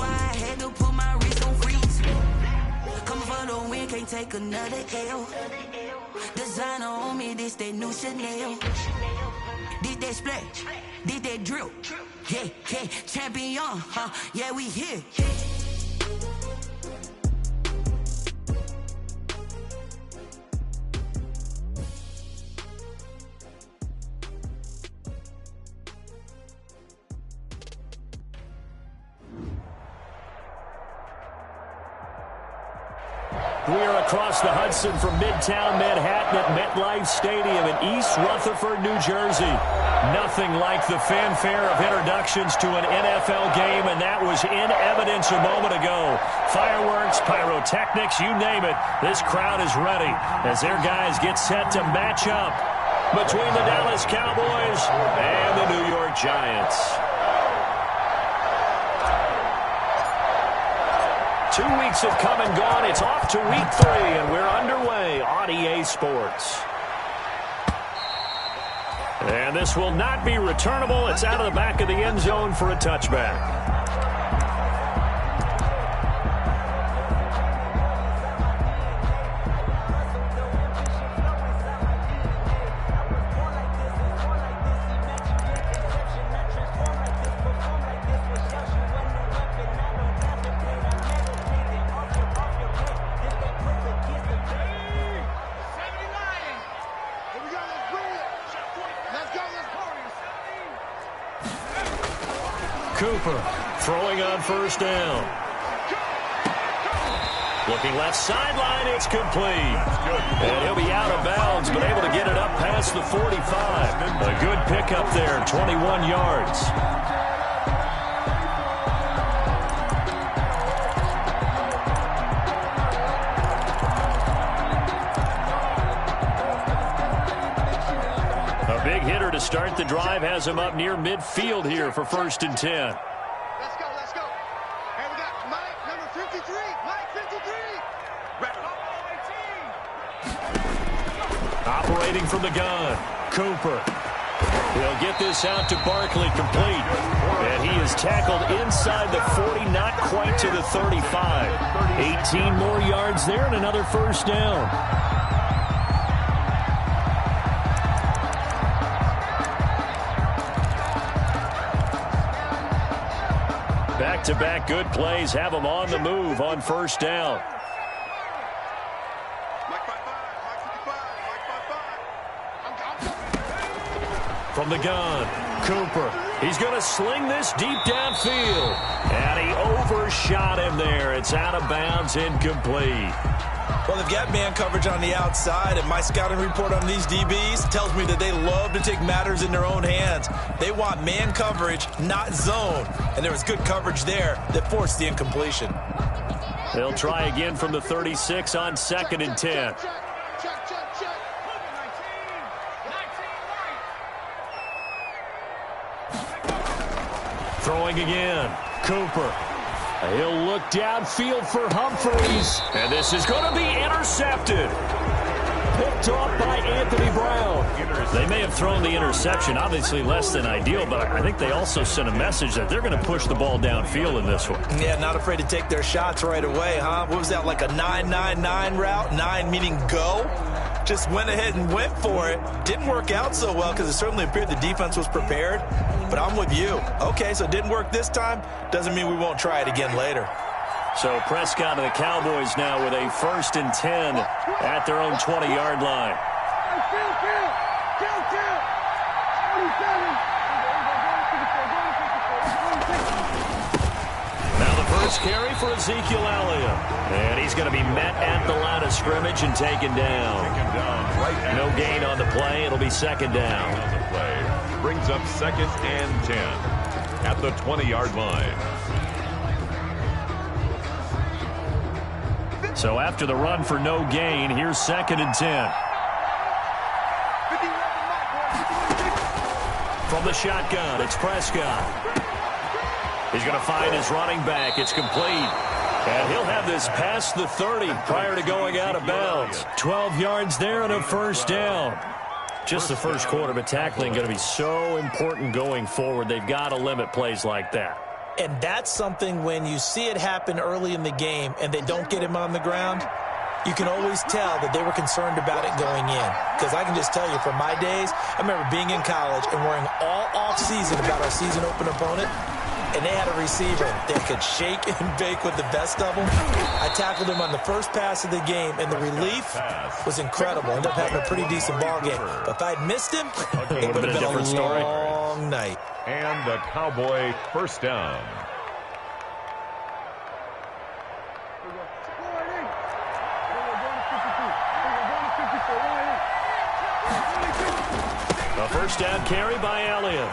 why I had to put my wrist on freeze. Coming for the win, can't take another L. Designer on me, this that new Chanel. This that splash, this that drip. Yeah, yeah, champion, huh? Yeah, we here. We are across the Hudson from Midtown Manhattan at MetLife Stadium in East Rutherford, New Jersey. Nothing like the fanfare of introductions to an NFL game, and that was in evidence a moment ago. Fireworks, pyrotechnics, you name it. This crowd is ready as their guys get set to match up between the Dallas Cowboys and the New York Giants. 2 weeks have come and gone. It's off to week 3, and we're underway on EA Sports. And this will not be returnable. It's out of the back of the end zone for a touchback. Cooper throwing on first down. Looking left sideline, it's complete. And he'll be out of bounds, but able to get it up past the 45. A good pickup there, 21 yards. A big hitter to start the drive has him up near midfield here for 1st and 10. Let's go, let's go. And we got Mike, number 53. Mike, 53. Operating from the gun, Cooper. He'll get this out to Barkley, complete. And he is tackled inside the 40, not quite to the 35. 18 more yards there and another first down. Back-to-back good plays have them on the move on first down. From the gun, Cooper. He's going to sling this deep downfield. And he overshot him there. It's out of bounds, incomplete. Well, they've got man coverage on the outside, and my scouting report on these DBs tells me that they love to take matters in their own hands. They want man coverage, not zone. And there was good coverage there that forced the incompletion. They'll try again from the 36 on 2nd and 10. Throwing again, Cooper. He'll look downfield for Humphreys. And this is going to be intercepted. Picked off by Anthony Brown. They may have thrown the interception, obviously less than ideal, but I think they also sent a message that they're going to push the ball downfield in this one. Yeah, not afraid to take their shots right away, huh? What was that, like a 9-9-9 route? 9 meaning go? Just went ahead and went for it. Didn't work out so well because it certainly appeared the defense was prepared. But I'm with you. Okay, so it didn't work this time. Doesn't mean we won't try it again later. So Prescott and the Cowboys now with a 1st and 10 at their own 20-yard line. Now the first carry for Ezekiel Elliott. And he's going to be met at the line of scrimmage and taken down. No gain on the play. It'll be 2nd down. Brings up 2nd and 10 at the 20-yard line. So after the run for no gain, here's 2nd and 10. From the shotgun, it's Prescott. He's going to find his running back. It's complete. And he'll have this past the 30 prior to going out of bounds. 12 yards there and a 1st down. Just the first quarter, but tackling going to be so important going forward. They've got to limit plays like that. And that's something when you see it happen early in the game and they don't get him on the ground, you can always tell that they were concerned about it going in. Because I can just tell you from my days, I remember being in college and worrying all off-season about our season open opponent, and they had a receiver that could shake and bake with the best of them. I tackled him on the first pass of the game, and the relief was incredible. Ended up having a pretty decent ball game. But if I'd missed him, it would have been a long night. And the Cowboy first down. A first down carry by Elliott.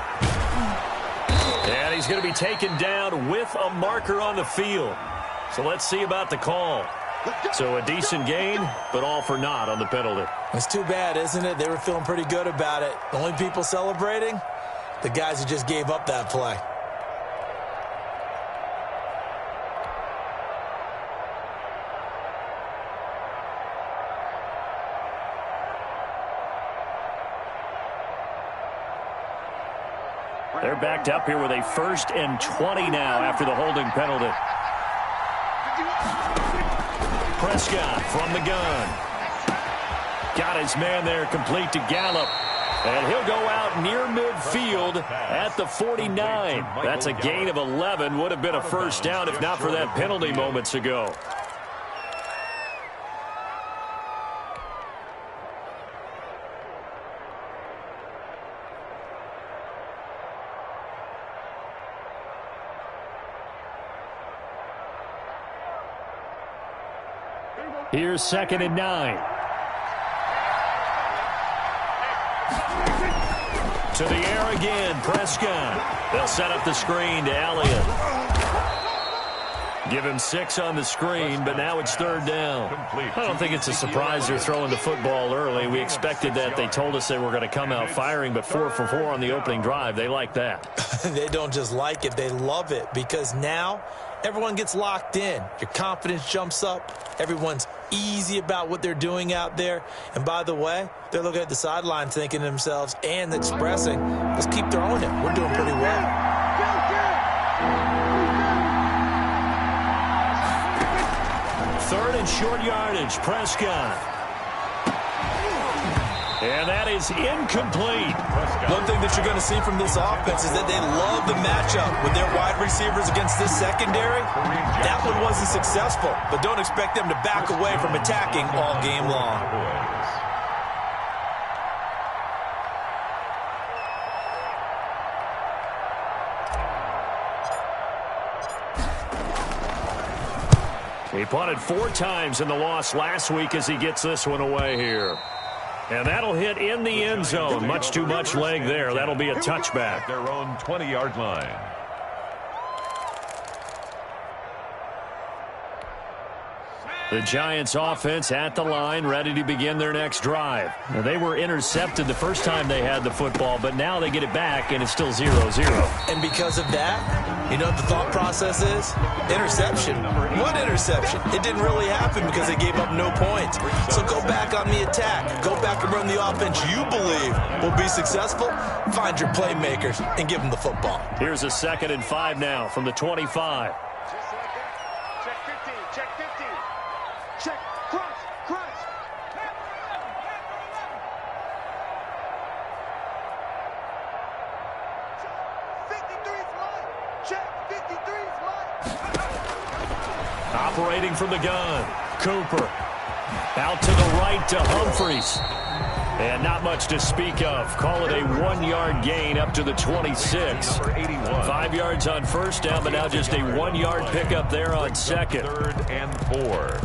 And he's going to be taken down with a marker on the field. So let's see about the call. So a decent gain, but all for naught on the penalty. It's too bad, isn't it? They were feeling pretty good about it. The only people celebrating, the guys who just gave up that play. They're backed up here with a 1st and 20 now after the holding penalty. Prescott from the gun. Got his man there complete to Gallup. And he'll go out near midfield at the 49. That's a gain of 11. Would have been a first down if not for that penalty moments ago. Here's 2nd and 9. To the air again, Prescott. They'll set up the screen to Elliott. Give him 6 on the screen, but now it's 3rd down. I don't think it's a surprise they're throwing the football early. We expected that. They told us they were going to come out firing, but 4 for 4 on the opening drive. They like that. They don't just like it. They love it because now everyone gets locked in. Your confidence jumps up. Everyone's easy about what they're doing out there. And by the way, they're looking at the sideline thinking to themselves and expressing, let's keep throwing it. We're doing pretty well. 3rd and short yardage, Prescott. And that is incomplete. One thing that you're going to see from this offense is that they love the matchup with their wide receivers against this secondary. That one wasn't successful, but don't expect them to back away from attacking all game long. He punted 4 times in the loss last week as he gets this one away here. And that'll hit in the end zone. Much too much leg there. That'll be a touchback. Their own 20-yard line. The Giants offense at the line, ready to begin their next drive. Now, they were intercepted the first time they had the football, but now they get it back, and it's still 0-0. And because of that, you know what the thought process is? Interception. What interception? It didn't really happen because they gave up no points. So go back on the attack. Go back and run the offense you believe will be successful. Find your playmakers and give them the football. Here's a 2nd and 5 now from the 25. Check 15, check 15. Check, cross, cross. Check, 53's mine. Operating from the gun, Cooper. Out to the right to Humphries. And not much to speak of. Call it a 1-yard gain up to the 26. 5 yards on first down, but now just a 1-yard pickup there on 2nd. 3rd and 4.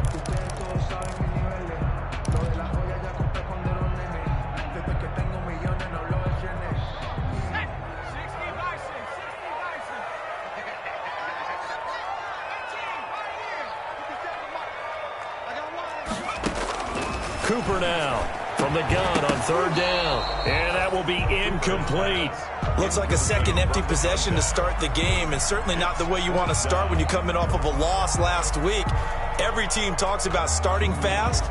Cooper now from the gun on 3rd down. And that will be incomplete. Looks like a second empty possession to start the game, and certainly not the way you want to start when you're coming off of a loss last week. Every team talks about starting fast.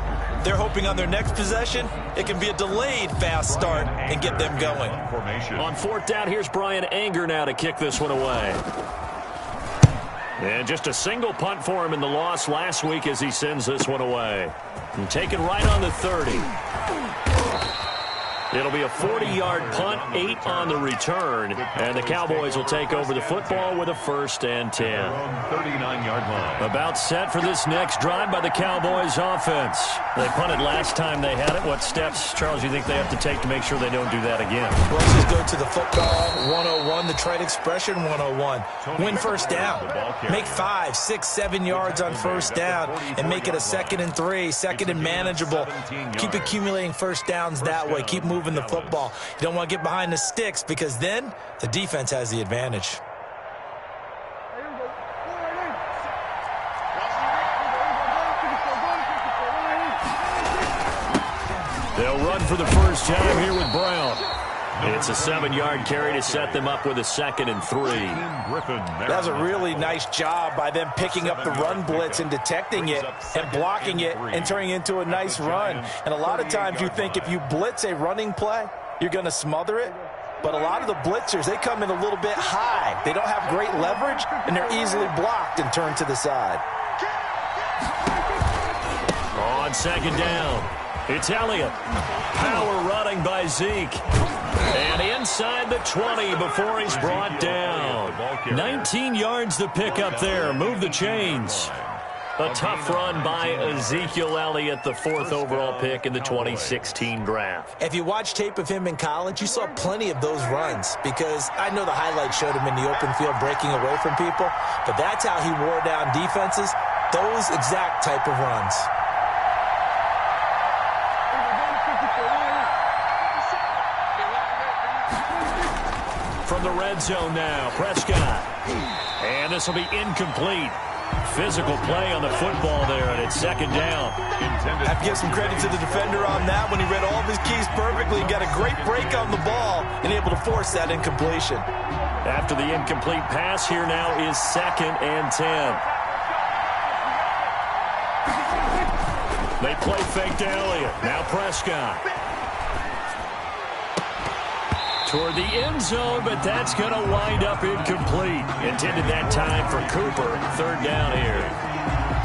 They're hoping on their next possession, it can be a delayed fast start and get them going. On 4th down, here's Brian Anger now to kick this one away. And just a single punt for him in the loss last week as he sends this one away. And taken right on the 30. It'll be a 40-yard punt, 8 on the return, and the Cowboys will take over the football with a 1st and 10. 39-yard line. About set for this next drive by the Cowboys offense. They punted last time they had it. What steps, Charles, you think they have to take to make sure they don't do that again? Well, let's just go to the football 101, the trade expression 101. Win first down. Make 5, 6, 7 yards on first down and make it a 2nd and 3, 2nd and manageable. Keep accumulating first downs that way. Keep moving the football. You don't want to get behind the sticks because then the defense has the advantage. They'll run for the first time here with Brown. It's a 7-yard carry to set them up with a 2nd and 3. That was a really nice job by them picking up the run blitz and detecting it and blocking it and turning it into a nice run. And a lot of times you think if you blitz a running play, you're going to smother it. But a lot of the blitzers, they come in a little bit high. They don't have great leverage, and they're easily blocked and turned to the side. On 2nd down, it's Elliott. Power running by Zeke. And inside the 20 before he's brought down. 19 yards to pick up there. Move the chains. A tough run by Ezekiel Elliott, the 4th overall pick in the 2016 draft. If you watch tape of him in college, you saw plenty of those runs because I know the highlights showed him in the open field breaking away from people, but that's how he wore down defenses, those exact type of runs. From the red zone now, Prescott. And this will be incomplete. Physical play on the football there, and it's 2nd down. I have to give some credit to the defender on that when he read all of his keys perfectly and got a great break on the ball and able to force that incompletion. After the incomplete pass, here now is 2nd and 10. They play fake to Elliott. Now Prescott. Toward the end zone, but that's going to wind up incomplete. Intended that time for Cooper. 3rd down here.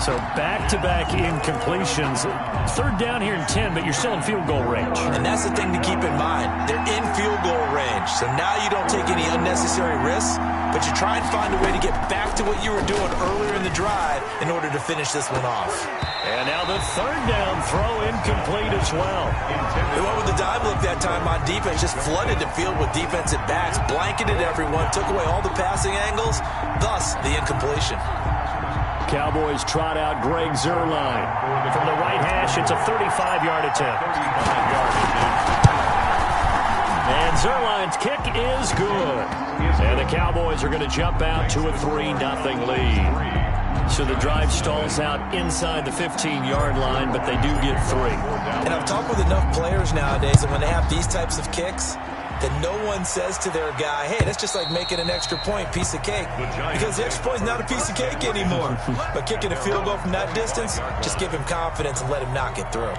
So back-to-back incompletions. 3rd down here in 10, but you're still in field goal range. And that's the thing to keep in mind. They're in field goal range. So now you don't take any unnecessary risks, but you try and find a way to get back to what you were doing earlier in the drive in order to finish this one off. And now the 3rd down throw incomplete as well. They went with the dive look that time on defense, just flooded the field with defensive backs, blanketed everyone, took away all the passing angles, thus the incompletion. Cowboys trot out Greg Zuerlein. From the right hash, it's a 35-yard attempt. And Zuerlein's kick is good. And the Cowboys are going to jump out to a 3-0 lead. So the drive stalls out inside the 15-yard line, but they do get 3. And I've talked with enough players nowadays that when they have these types of kicks, that no one says to their guy, hey, that's just like making an extra point, piece of cake. Because the extra point is not a piece of cake anymore. But kicking a field goal from that distance, just give him confidence and let him knock it through.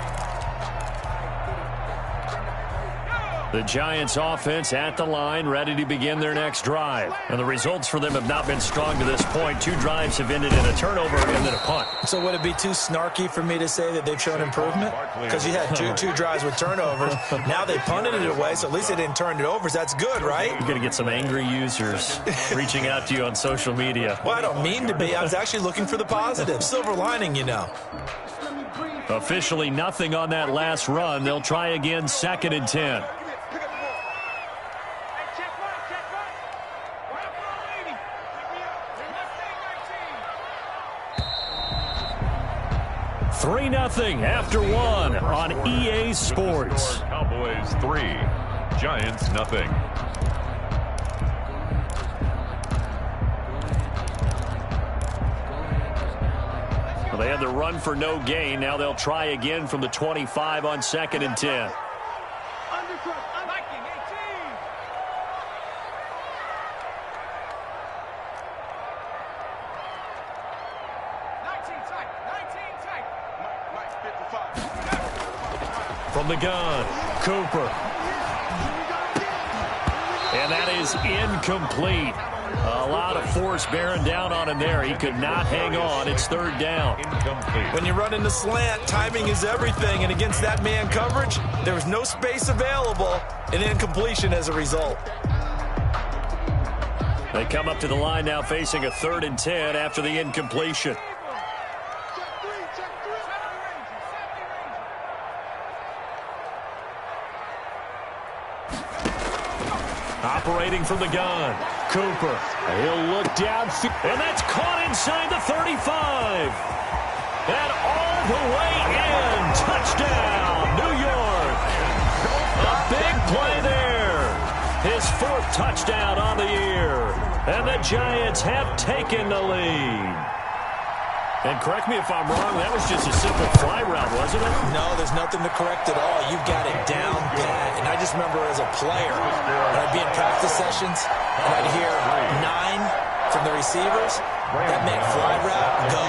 The Giants offense at the line, ready to begin their next drive. And the results for them have not been strong to this point. 2 drives have ended in a turnover and then a punt. So would it be too snarky for me to say that they've shown improvement? Because you had two drives with turnovers. Now they punted it away, so at least they didn't turn it over. So that's good, right? You're going to get some angry users reaching out to you on social media. Well, I don't mean to be. I was actually looking for the positive. Silver lining, you know. Officially nothing on that last run. They'll try again, 2nd and 10. 3-0 after 1 on EA Sports. Cowboys 3, Giants 0. Well, they had the run for no gain. Now they'll try again from the 25 on 2nd and 10. From the gun, Cooper. And that is incomplete. A lot of force bearing down on him there. He could not hang on. It's third down. When you run in the slant, timing is everything. And against that man coverage, there was no space available. An incompletion as a result. They come up to the line now facing a 3rd and 10 after the incompletion. Operating from the gun, Cooper. He'll look down, and that's caught inside the 35. And all the way in. Touchdown, New York. A big play there. His 4th touchdown on the year. And the Giants have taken the lead. And correct me if I'm wrong, that was just a simple fly route, wasn't it? No, there's nothing to correct at all. You've got it down pat. And I just remember as a player, when I'd be in practice sessions, and I'd hear 9 from the receivers. That meant fly route, go.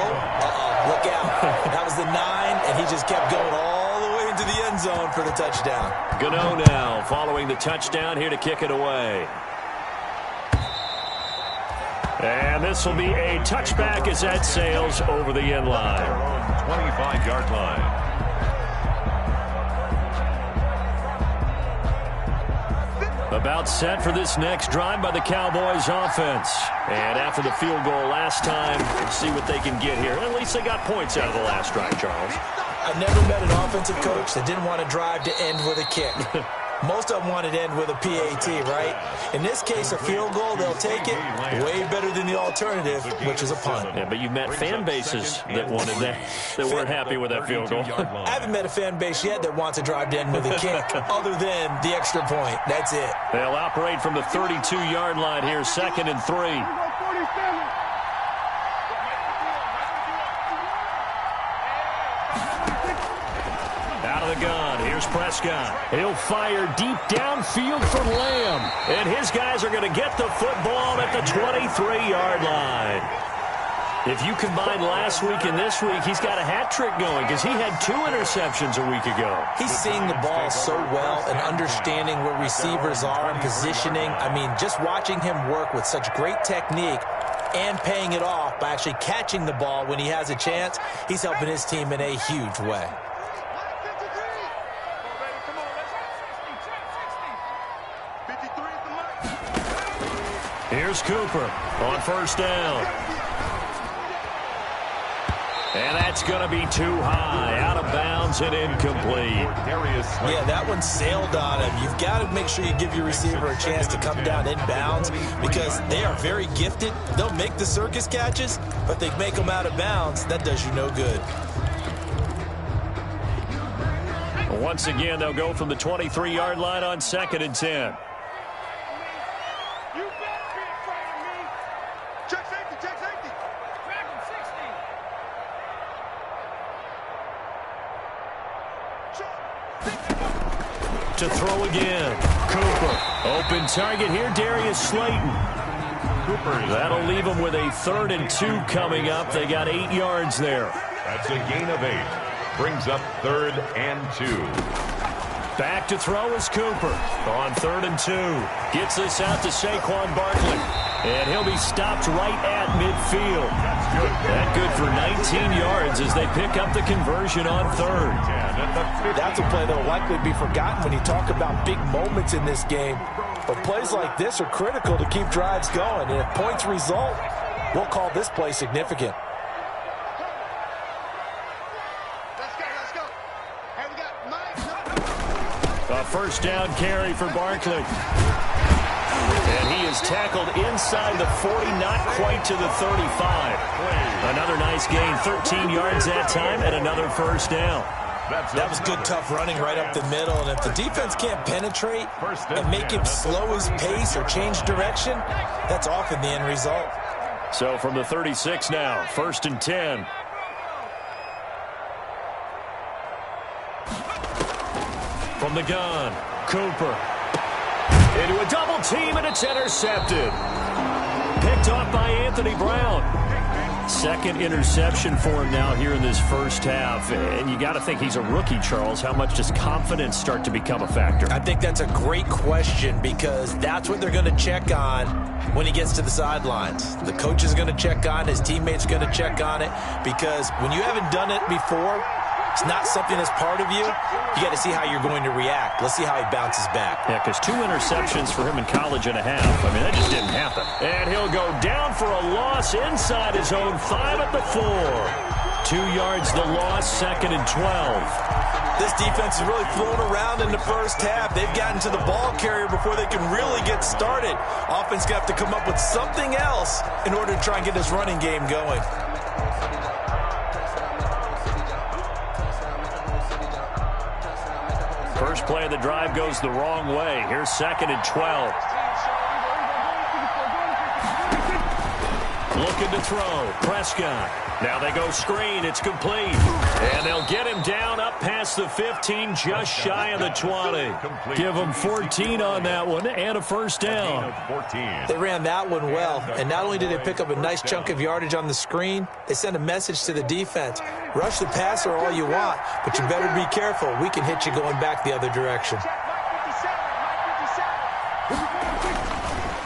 Look out. That was the 9, and he just kept going all the way into the end zone for the touchdown. Gano now following the touchdown here to kick it away. And this will be a touchback as that sails over the end line. 25-yard line. About set for this next drive by the Cowboys offense. And after the field goal last time, we'll see what they can get here. At least they got points out of the last drive, Charles. I've never met an offensive coach that didn't want to drive to end with a kick. Most of them wanted to end with a PAT, right? In this case, a field goal, they'll take it. Way better than the alternative, which is a punt. Yeah, but you've met fan bases that wanted that, that weren't happy with that field goal. I haven't met a fan base yet that wants to drive to end with a kick, other than the extra point. That's it. They'll operate from the 32-yard line here, 2nd and 3. Gun. Here's Prescott. He'll fire deep downfield for Lamb. And his guys are going to get the football at the 23-yard line. If you combine last week and this week, he's got a hat trick going because he had 2 interceptions a week ago. He's seeing the ball so well and understanding where receivers are and positioning. I mean, just watching him work with such great technique and paying it off by actually catching the ball when he has a chance, he's helping his team in a huge way. Here's Cooper on 1st down. And that's going to be too high, out of bounds and incomplete. Yeah, that one sailed on him. You've got to make sure you give your receiver a chance to come down in bounds because they are very gifted. They'll make the circus catches, but they make them out of bounds. That does you no good. Once again, they'll go from the 23-yard line on 2nd and 10. To throw again. Cooper. Open target here, Darius Slayton. That'll leave them with a 3rd and 2 coming up. They got 8 yards there. That's a gain of 8. Brings up 3rd and 2. Back to throw is Cooper on 3rd and 2. Gets this out to Saquon Barkley. And he'll be stopped right at midfield. That good for 19 yards as they pick up the conversion on 3rd. That's a play that will likely be forgotten when you talk about big moments in this game. But plays like this are critical to keep drives going. And if points result, we'll call this play significant. Let's go. Hey, we got Mike. A 1st down carry for Barkley. And he is tackled inside the 40, not quite to the 35. Another nice gain, 13 yards that time, and another 1st down. That was good, tough running right up the middle. And if the defense can't penetrate and make him slow his pace or change direction, that's often the end result. So from the 36 now, 1st and 10. From the gun, Cooper. Into a double team, and it's intercepted. Picked off by Anthony Brown. Second interception for him now here in this first half. And you got to think he's a rookie, Charles. How much does confidence start to become a factor? I think that's a great question because that's what they're going to check on when he gets to the sidelines. The coach is going to check on it. His teammates are going to check on it because when you haven't done it before, it's not something that's part of you. You got to see how you're going to react. Let's see how he bounces back. Yeah, because 2 interceptions for him in college and a half. I mean, that just didn't happen. And he'll go down for a loss inside his own 5 at the 4. 2 yards the loss, 2nd and 12. This defense has really flown around in the first half. They've gotten to the ball carrier before they can really get started. Offense going to have to come up with something else in order to try and get this running game going. First play of the drive goes the wrong way. Here's 2nd and 12. Looking to throw. Prescott. Now they go screen. It's complete. And they'll get him down up past the 15, just shy of the 20. Give him 14 on that one and a first down. They ran that one well. And not only did they pick up a nice chunk of yardage on the screen, they sent a message to the defense. Rush the passer all you want, but you better be careful. We can hit you going back the other direction.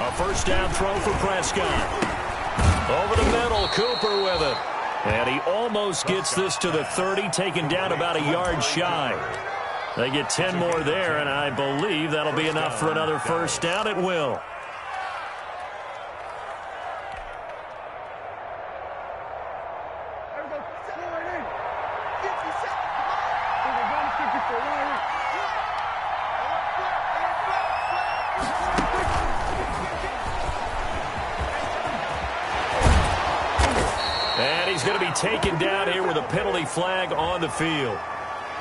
A first down throw for Prescott. Over the middle, Cooper with it. And he almost gets this to the 30, taken down about a yard shy. They get 10 more there, and I believe that'll be enough for another first down. It will. Taken down here with a penalty flag on the field.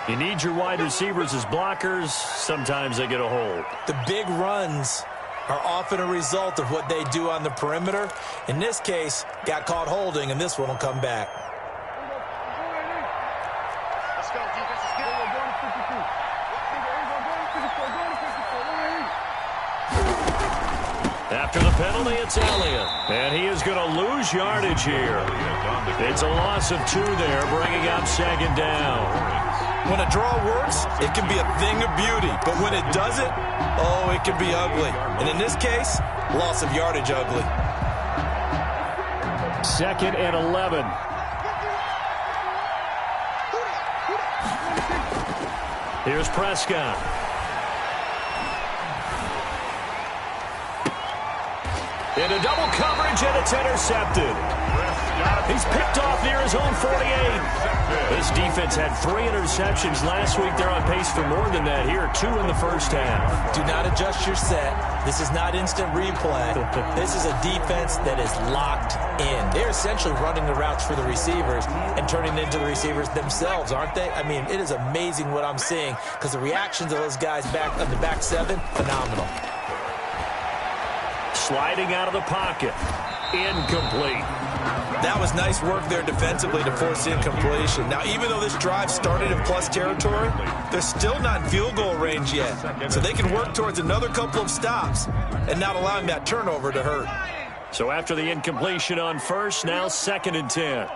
You need your wide receivers as blockers. Sometimes they get a hold. The big runs are often a result of what they do on the perimeter. In this case, got caught holding, and this one will come back. Let's go, defense. Let's get it. After the penalty, it's Elliott. And he is going to lose yardage here. It's a loss of 2 there, bringing up 2nd down. When a draw works, it can be a thing of beauty. But when it doesn't, oh, it can be ugly. And in this case, loss of yardage ugly. 2nd and 11. Here's Prescott. Into double coverage, and it's intercepted. He's picked off near his own 48. This defense had 3 interceptions last week. They're on pace for more than that here. 2 in the first half. Do not adjust your set. This is not instant replay. This is a defense that is locked in. They're essentially running the routes for the receivers and turning into the receivers themselves, aren't they? I mean, it is amazing what I'm seeing because the reactions of those guys back on the back 7, phenomenal. Sliding out of the pocket. Incomplete. That was nice work there defensively to force incompletion. Now, even though this drive started in plus territory, they're still not in field goal range yet. So they can work towards another couple of stops and not allowing that turnover to hurt. So after the incompletion on first, now 2nd and 10.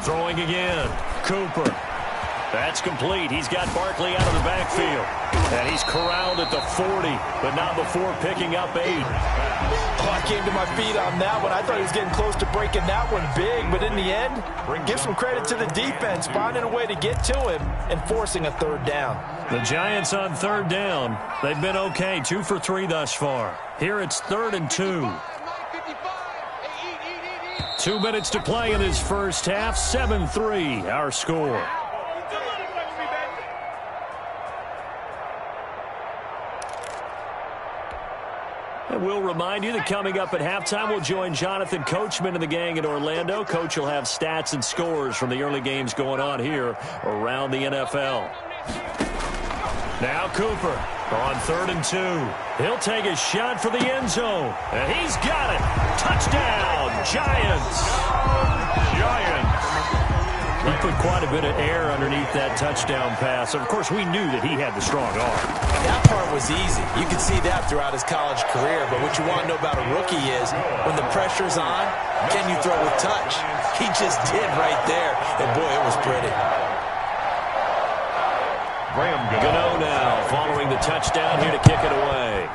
Throwing again. Cooper. That's complete. He's got Barkley out of the backfield. And he's corralled at the 40, but not before picking up 8. Oh, I came to my feet on that one. I thought he was getting close to breaking that one big, but in the end, give some credit to the defense, finding a way to get to him and forcing a 3rd down. The Giants on 3rd down. They've been okay, 2 for 3 thus far. Here it's 3rd and 2. 2 minutes to play in this first half. 7-3, our score. And we'll remind you that coming up at halftime, we'll join Jonathan Coachman and the gang in Orlando. Coach will have stats and scores from the early games going on here around the NFL. Now Cooper on 3rd and 2. He'll take a shot for the end zone. And he's got it. Touchdown, Giants. He put quite a bit of air underneath that touchdown pass. Of course, we knew that he had the strong arm. That part was easy. You could see that throughout his college career. But what you want to know about a rookie is when the pressure's on, can you throw with touch? He just did right there. And, boy, it was pretty. Gano now following the touchdown here to kick it away.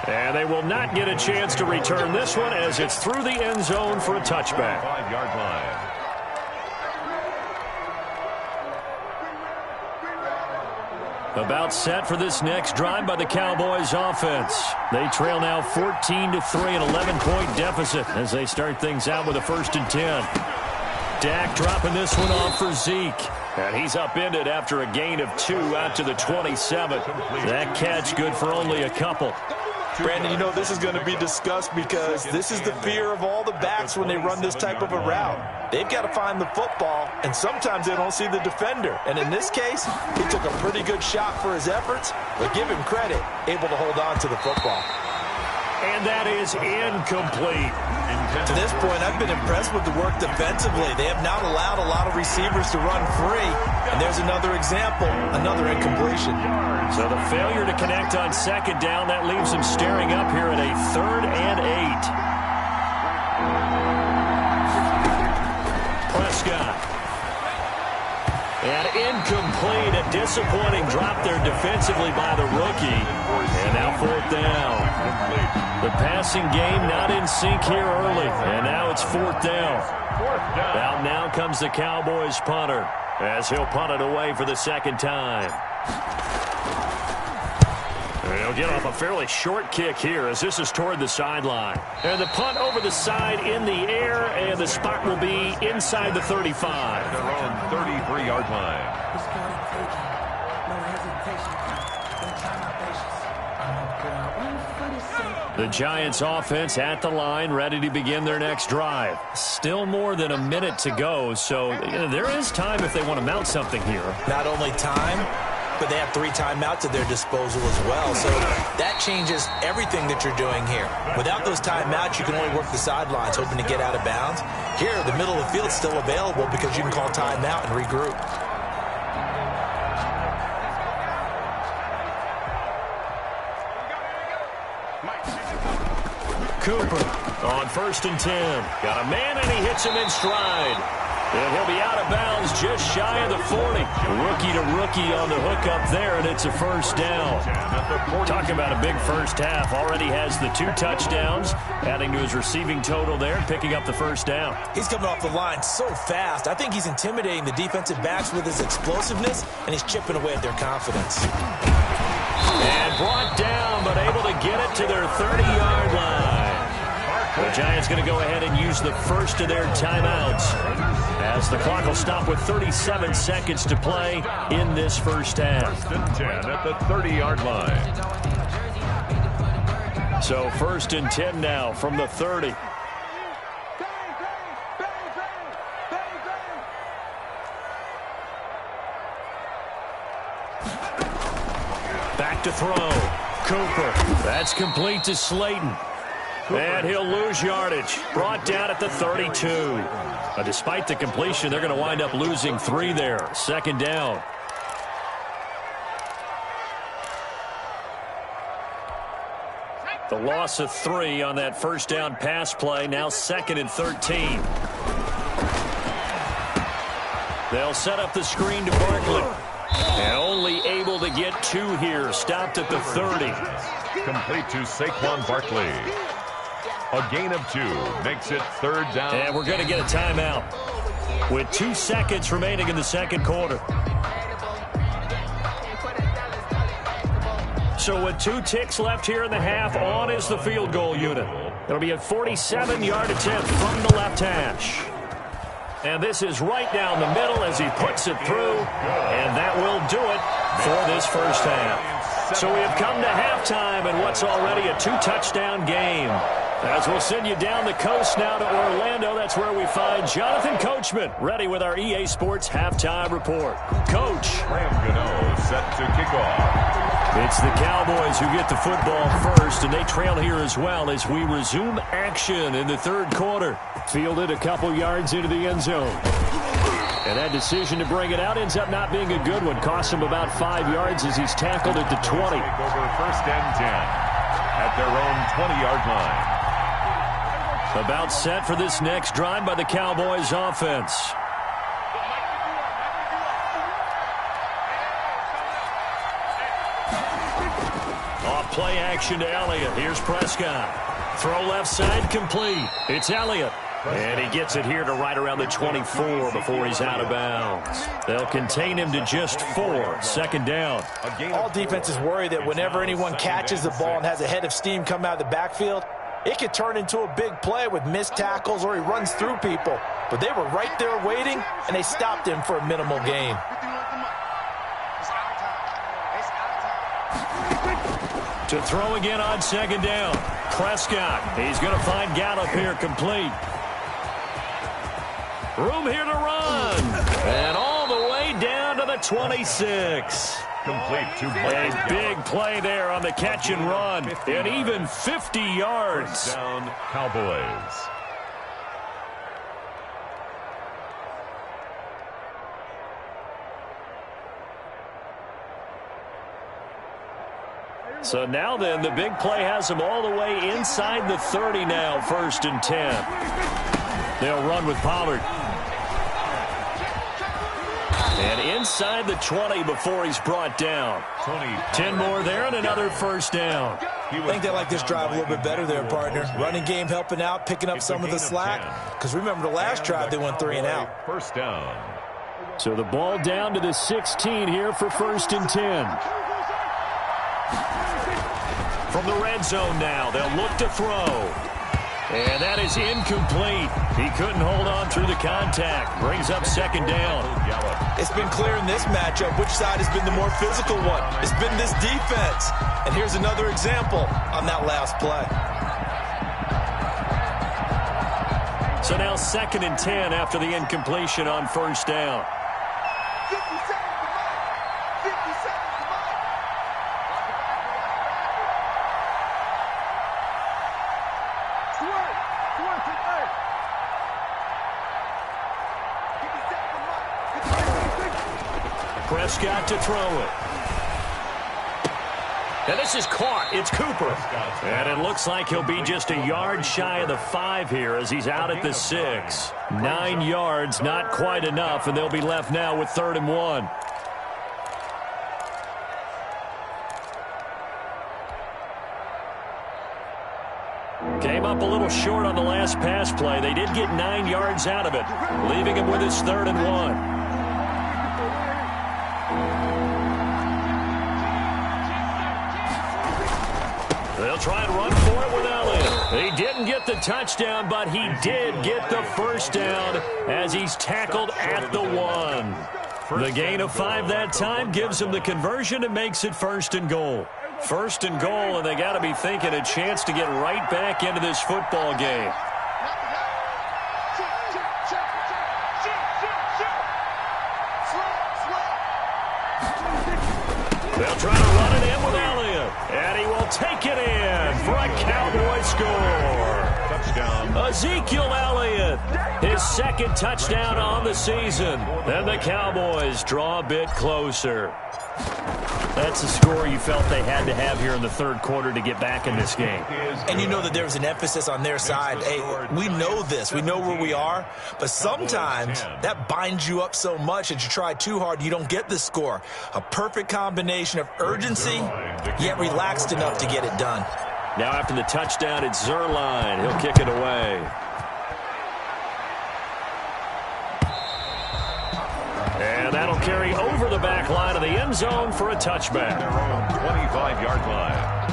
And they will not get a chance to return this one as it's through the end zone for a touchback. 5-yard line. About set for this next drive by the Cowboys offense. They trail now 14-3, an 11-point deficit as they start things out with a 1st and 10. Dak dropping this one off for Zeke. And he's upended after a gain of 2 out to the 27. That catch good for only a couple. Brandon, you know this is going to be discussed because this is the fear of all the backs when they run this type of a route. They've got to find the football, and sometimes they don't see the defender. And in this case, he took a pretty good shot for his efforts, but give him credit, able to hold on to the football. And that is incomplete. To this point, I've been impressed with the work defensively. They have not allowed a lot of receivers to run free. And there's another example, another incompletion. So the failure to connect on 2nd down, that leaves them staring up here at a 3rd and 8. Prescott. And incomplete, a disappointing drop there defensively by the rookie. And now 4th down. The passing game not in sync here early. And now it's 4th down. Out now comes the Cowboys punter as he'll punt it away for the 2nd time. And he'll get off a fairly short kick here as this is toward the sideline. And the punt over the side in the air, and the spot will be inside the 35. Their own 33-yard line. The Giants offense at the line, ready to begin their next drive. Still more than a minute to go, so there is time if they want to mount something here. Not only time, but they have 3 timeouts at their disposal as well. So that changes everything that you're doing here. Without those timeouts, you can only work the sidelines, hoping to get out of bounds. Here, the middle of the field is still available because you can call timeout and regroup. Cooper on 1st and 10. Got a man, and he hits him in stride. And he'll be out of bounds just shy of the 40. Rookie to rookie on the hook up there, and it's a 1st down. Talk about a big first half. Already has the 2 touchdowns, adding to his receiving total there, picking up the 1st down. He's coming off the line so fast. I think he's intimidating the defensive backs with his explosiveness, and he's chipping away at their confidence. And brought down, but able to get it to their 30-yard line. The Giants going to go ahead and use the first of their timeouts as the clock will stop with 37 seconds to play in this first half. 1st and 10 at the 30-yard line. So 1st and 10 now from the 30. Back to throw. Cooper. That's complete to Slayton. And he'll lose yardage. Brought down at the 32. Despite the completion, they're going to wind up losing 3 there. 2nd down. The loss of 3 on that 1st down pass play. Now 2nd and 13. They'll set up the screen to Barkley. And only able to get 2 here. Stopped at the 30. Complete to Saquon Barkley. A gain of 2 makes it 3rd down. And we're going to get a timeout with 2 seconds remaining in the 2nd quarter. So with 2 ticks left here in the half, on is the field goal unit. It'll be a 47-yard attempt from the left hash. And this is right down the middle as he puts it through. And that will do it for this first half. So we have come to halftime in what's already a 2-touchdown game. As we'll send you down the coast now to Orlando, that's where we find Jonathan Coachman, ready with our EA Sports Halftime Report. Coach. Graham Gano set to kick off. It's the Cowboys who get the football first, and they trail here as well as we resume action in the third quarter. Fielded a couple yards into the end zone. And that decision to bring it out ends up not being a good one. Costs him about 5 yards as he's tackled at the 20. Take over first and 10 at their own 20-yard line. About set for this next drive by the Cowboys offense. Off play action to Elliott. Here's Prescott. Throw left side complete. It's Elliott. And he gets it here to right around the 24 before he's out of bounds. They'll contain him to just 4. Second down. All defenses worry that whenever anyone catches the ball and has a head of steam come out of the backfield, it could turn into a big play with missed tackles or he runs through people. But they were right there waiting, and they stopped him for a minimal gain. To throw again on second down. Prescott. He's going to find Gallup here complete. Room here to run. And all the way down to the 26. Complete to A big play there on the catch and run. And even 50 yards. First down, Cowboys. So now then, the big play has them all the way inside the 30 now, first and 10. They'll run with Pollard. And inside the 20 before he's brought down. 10 more there and another first down. I think they like this drive a little bit better there, partner. Running game helping out, picking up some of the slack. Because remember the last drive, they went 3 and out. First down. So the ball down to the 16 here for first and 10. From the red zone now, they'll look to throw. And that is incomplete. He couldn't hold on through the contact. Brings up second down. It's been clear in this matchup which side has been the more physical one. It's been this defense. And here's another example on that last play. So now second and 10 after the incompletion on first down. 50 seconds to Mike. 50 seconds to Mike. Prescott to throw it. And this is caught. It's Cooper. And it looks like he'll be just a yard shy of the 5 here as he's out at the 6. 9 yards, not quite enough, and they'll be left now with 3rd and 1. Came up a little short on the last pass play. They did get 9 yards out of it, leaving him with his 3rd and 1. They'll try and run for it with Elliott. He didn't get the touchdown, but he did get the first down as he's tackled at the 1. The gain of 5 that time gives him the conversion and makes it 1st and goal. 1st and goal, and they got to be thinking a chance to get right back into this football game. They'll try to run it in with Elliott, and he will take it in for a Cowboy score. Touchdown. Ezekiel Elliott, his 2nd touchdown on the season. And the Cowboys draw a bit closer. That's the score you felt they had to have here in the 3rd quarter to get back in this game. And you know that there's an emphasis on their side. Hey, we know this. We know where we are. But sometimes that binds you up so much that you try too hard, you don't get the score. A perfect combination of urgency, yet relaxed enough to get it done. Now after the touchdown, it's Zerline. He'll kick it away. And that'll carry over the back line of the end zone for a touchback. Their own 25-yard line.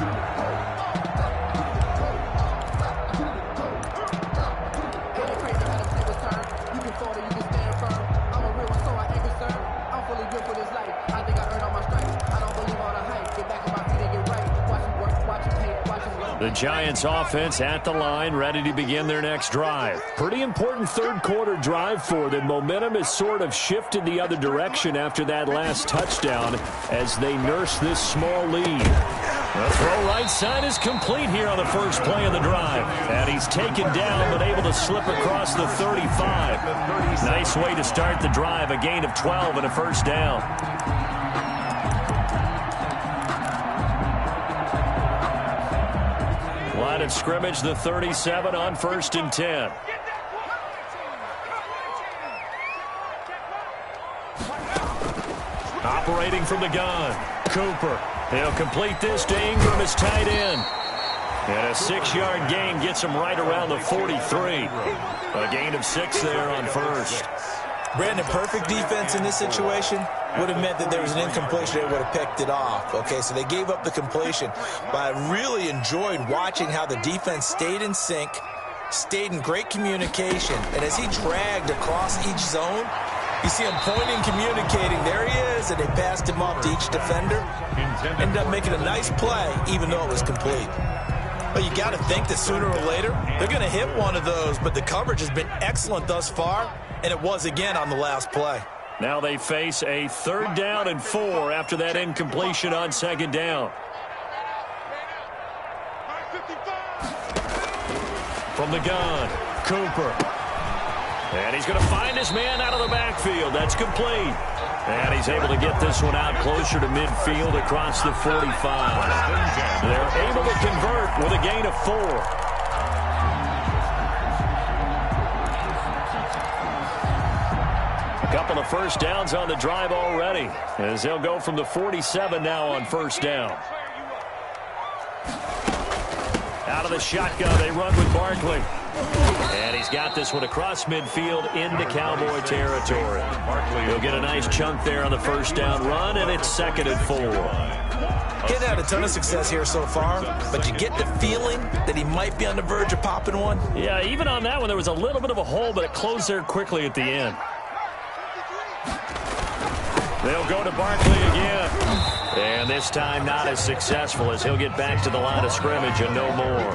The Giants offense at the line, ready to begin their next drive. Pretty important third quarter drive for them. Momentum has sort of shifted the other direction after that last touchdown as they nurse this small lead. The throw right side is complete here on the first play of the drive. And he's taken down but able to slip across the 35. Nice way to start the drive, a gain of 12 and a first down. Line of scrimmage, the 37 on 1st and 10. Operating from the gun, Cooper. He'll complete this to Ingram as tight end. And a 6-yard gain gets him right around the 43. A gain of 6 there on first. Brandon, perfect defense in this situation would have meant that there was an incompletion. They would have picked it off. Okay, so they gave up the completion. But I really enjoyed watching how the defense stayed in sync, stayed in great communication. And as he dragged across each zone, you see him pointing, communicating. There he is, and they passed him off to each defender. Ended up making a nice play, even though it was complete. But you got to think that sooner or later, they're going to hit one of those. But the coverage has been excellent thus far, and it was again on the last play. Now they face a 3rd down and 4 after that incompletion on 2nd down. From the gun, Cooper. And he's going to find his man out of the backfield. That's complete. And he's able to get this one out closer to midfield across the 45. They're able to convert with a gain of 4. Couple of first downs on the drive already as they'll go from the 47 now on 1st down. Out of the shotgun, they run with Barkley. And he's got this one across midfield into Cowboy territory. He'll get a nice chunk there on the 1st down run, and it's 2nd and 4. Getting had a ton of success here so far, but you get the feeling that he might be on the verge of popping one. Yeah, even on that one, there was a little bit of a hole, but it closed there quickly at the end. They'll go to Barkley again. And this time not as successful as he'll get back to the line of scrimmage and no more.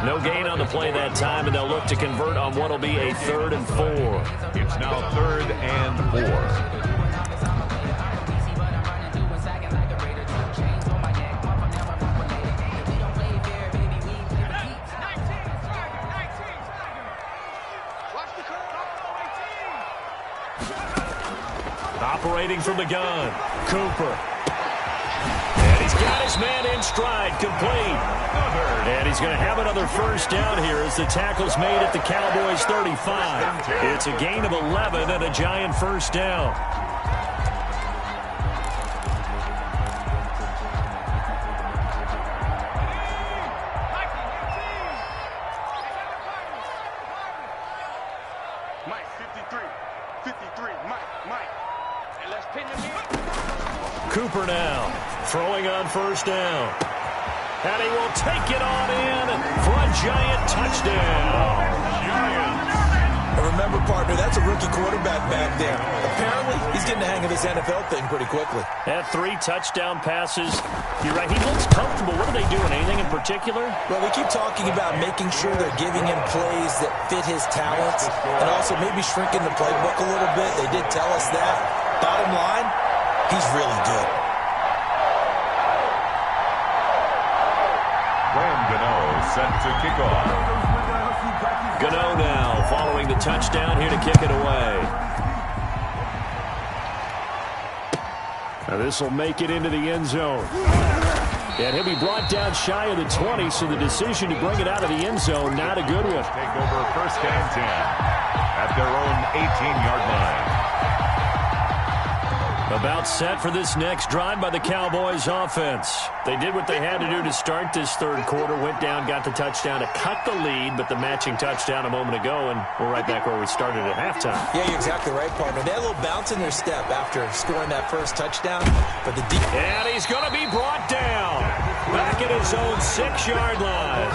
No gain on the play that time, and they'll look to convert on what will be a 3rd and 4. It's now 3rd and 4. Operating from the gun, Cooper. And he's got his man in stride, complete. And he's going to have another first down here as the tackle's made at the Cowboys' 35. It's a gain of 11 and a Giant first down. Mike, 53, Mike. And let's pin him here. Cooper now throwing on 1st down. And he will take it on in for a Giant touchdown. And remember, partner, that's a rookie quarterback back there. Apparently, he's getting the hang of this NFL thing pretty quickly. Had 3 touchdown passes. You're right, he looks comfortable. What are they doing? Anything in particular? Well, we keep talking about making sure they're giving him plays that fit his talents and also maybe shrinking the playbook a little bit. They did tell us that. Bottom line, he's really good. Graham Gano set to kick off. Gano now following the touchdown here to kick it away. Now this will make it into the end zone. And he'll be brought down shy of the 20, so the decision to bring it out of the end zone, not a good one. Take over 1st and 10 at their own 18-yard line. About set for this next drive by the Cowboys offense. They did what they had to do to start this 3rd quarter. Went down, got the touchdown to cut the lead, but the matching touchdown a moment ago, and we're right back where we started at halftime. Yeah, you're exactly right, partner. They had a little bounce in their step after scoring that first touchdown. But the and he's going to be brought down back at his own 6-yard line.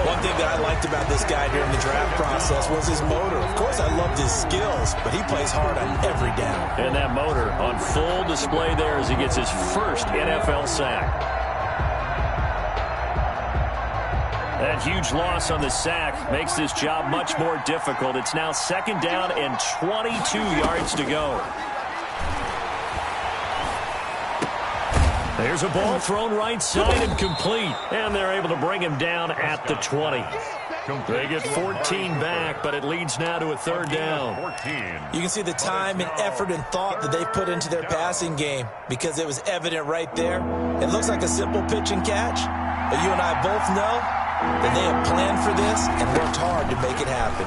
One thing that I liked about this guy during the draft process was his motor. Of course, I loved his skills, but he plays hard on every down. And that motor on full display there as he gets his first NFL sack. That huge loss on the sack makes this job much more difficult. It's now 2nd down and 22 yards to go. There's a ball thrown right side and complete. And they're able to bring him down at the 20. They get 14 back, but it leads now to a 3rd down. You can see the time and effort and thought that they put into their passing game because it was evident right there. It looks like a simple pitch and catch, but you and I both know that they have planned for this and worked hard to make it happen.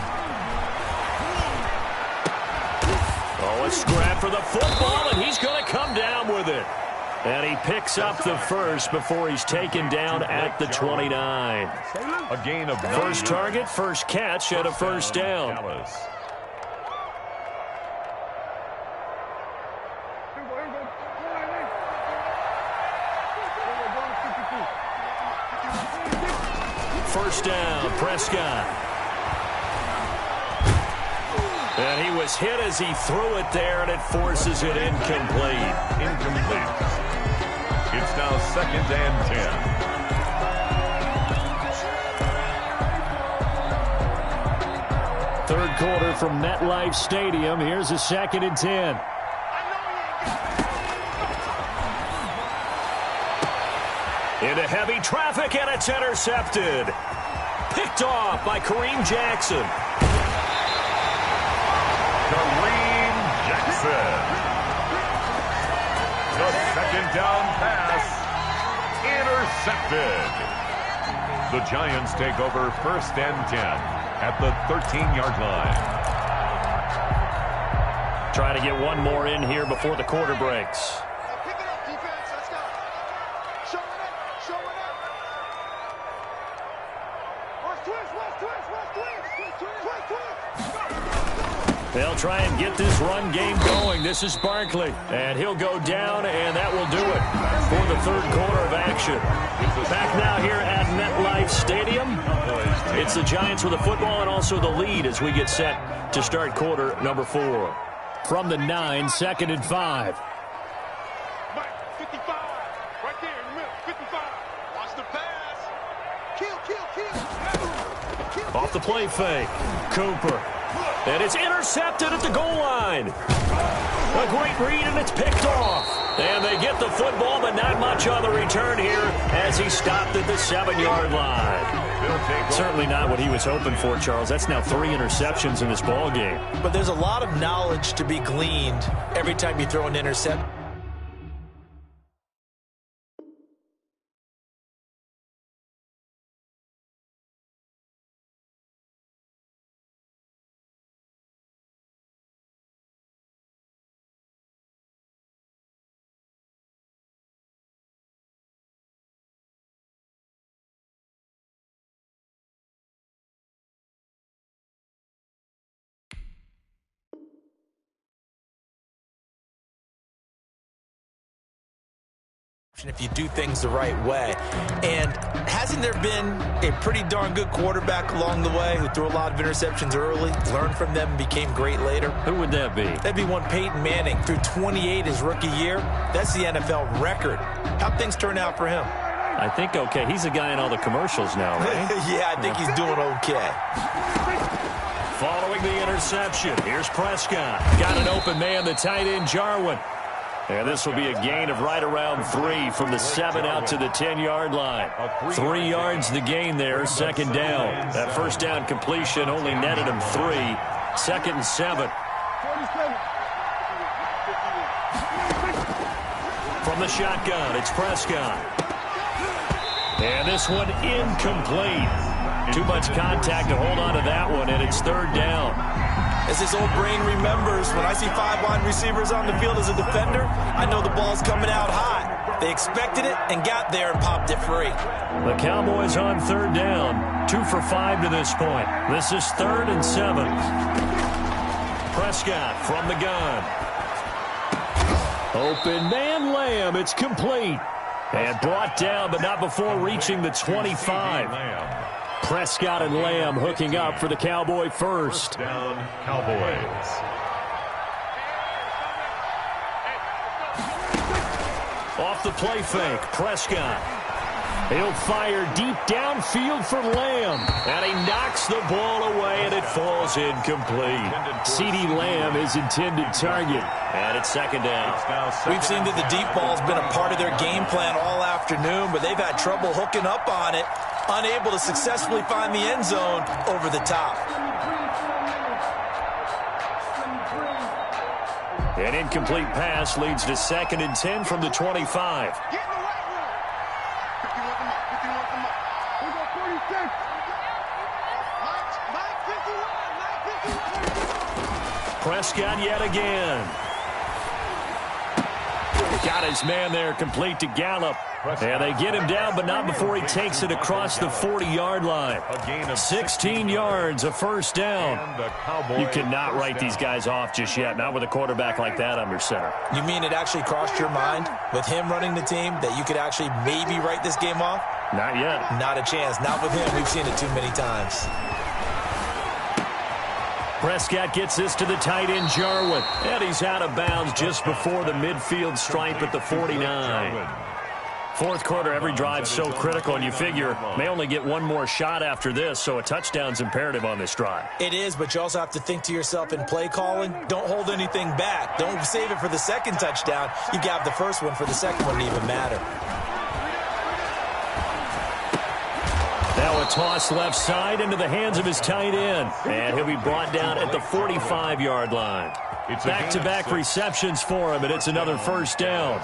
Oh, a scrap for the football, and he's going to come down with it. And he picks up the first before he's taken down at the 29. A gain of first target, first catch, and a 1st down. First down, Prescott. And he was hit as he threw it there, and it forces it incomplete. It's now 2nd and 10. Third quarter from MetLife Stadium. Here's a 2nd and 10. Into heavy traffic, and it's intercepted. Picked off by Kareem Jackson. Kareem Jackson. The 2nd down pass intercepted. The Giants take over 1st and 10 at the 13-yard line. Trying to get one more in here before the quarter breaks. Pick it up, defense. Let's go. Show it up. Show it up. They'll try and get this run game going. This is Barkley, and he'll go down, and that will do it for the 3rd quarter of action. Back now here at MetLife Stadium. It's the Giants with the football and also the lead as we get set to start quarter number 4. From the 9, 2nd and 5. 55, right there in the middle, 55. Watch the pass. Kill. Off the play fake. Cooper. And it's intercepted at the goal line. A great read, and it's picked off. And they get the football, but not much on the return here as he stopped at the 7-yard line. Certainly not what he was hoping for, Charles. That's now 3 interceptions in this ball game. But there's a lot of knowledge to be gleaned every time you throw an interception. If you do things the right way. And hasn't there been a pretty darn good quarterback along the way who threw a lot of interceptions early, learned from them, and became great later? Who would that be? That'd be one Peyton Manning. Threw 28 his rookie year. That's the NFL record. How'd things turn out for him? I think okay. He's a guy in all the commercials now, right? Yeah, I think he's doing okay. Following the interception, here's Prescott. Got an open man, the tight end, Jarwin. And this will be a gain of right around 3 from the 7 out to the 10-yard line. 3 yards the gain there, 2nd down. That 1st down completion only netted him 3. 2nd and 7. From the shotgun, it's Prescott. And this one incomplete. Too much contact to hold on to that one, and it's 3rd down. As his old brain remembers, when I see 5 wide receivers on the field as a defender, I know the ball's coming out hot. They expected it and got there and popped it free. The Cowboys on 3rd down. 2 for 5 to this point. This is 3rd and 7. Prescott from the gun. Open man, Lamb. It's complete. And brought down, but not before reaching the 25. Prescott and Lamb hooking up for the Cowboy first. Down, Cowboys. Off the play fake, Prescott. He'll fire deep downfield for Lamb. And he knocks the ball away, and it falls incomplete. CeeDee Lamb is intended target. And it's second down. We've seen that the deep ball's been a part of their game plan all afternoon, but they've had trouble hooking up on it, unable to successfully find the end zone over the top. An incomplete pass leads to 2nd and 10 from the 25. Prescott yet again. Got his man there, complete to Gallup. And they get him down, but not before he takes it across the 40-yard line. 16 yards, a first down. You cannot write these guys off just yet, not with a quarterback like that under center. You mean it actually crossed your mind with him running the team that you could actually maybe write this game off? Not yet. Not a chance. Not with him. We've seen it too many times. Prescott gets this to the tight end, Jarwin. And he's out of bounds just before the midfield stripe at the 49. Fourth quarter, every drive so critical, and you figure may only get one more shot after this, so a touchdown's imperative on this drive. It is, but you also have to think to yourself in play calling, don't hold anything back. Don't save it for the second touchdown. You can have the first one for the second one to even matter. Now a toss left side into the hands of his tight end. And he'll be brought down at the 45-yard line. Back-to-back receptions for him, and it's another first down.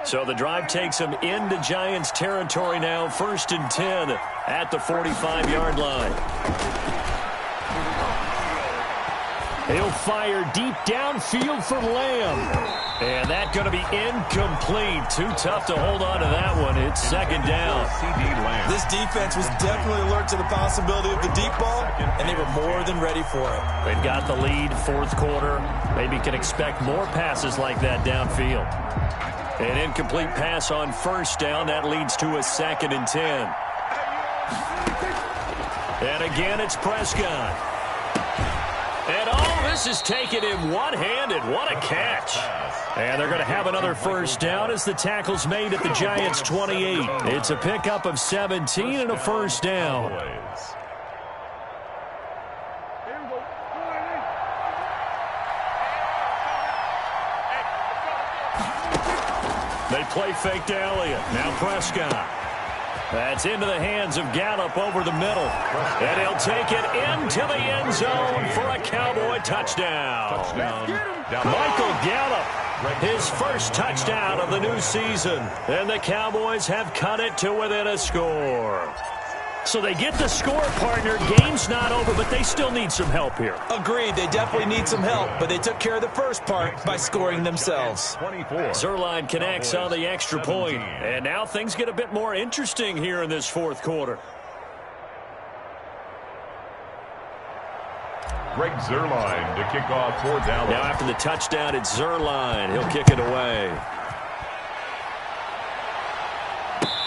So the drive takes him into Giants territory now, 1st and 10 at the 45-yard line. He'll fire deep downfield for Lamb. And that's going to be incomplete. Too tough to hold on to that one. It's second down. This defense was definitely alert to the possibility of the deep ball, and they were more than ready for it. They've got the lead, fourth quarter. Maybe can expect more passes like that downfield. An incomplete pass on first down. That leads to a 2nd and 10. And again, it's Prescott. And all this is taken in one-handed. What a catch. And they're going to have another first down as the tackle's made at the Giants' 28. It's a pickup of 17 and a first down. They play fake to Elliott. Now Prescott. That's into the hands of Gallup over the middle. And he'll take it into the end zone for a Cowboy touchdown. Michael Gallup, his first touchdown of the new season. And the Cowboys have cut it to within a score. So they get the score, partner. Game's not over, but they still need some help here. Agreed. They definitely need some help, but they took care of the first part by scoring themselves. Zuerlein connects on the extra point. And now things get a bit more interesting here in this fourth quarter. Greg Zuerlein to kick off for Dallas. Now after the touchdown, it's Zuerlein. He'll kick it away.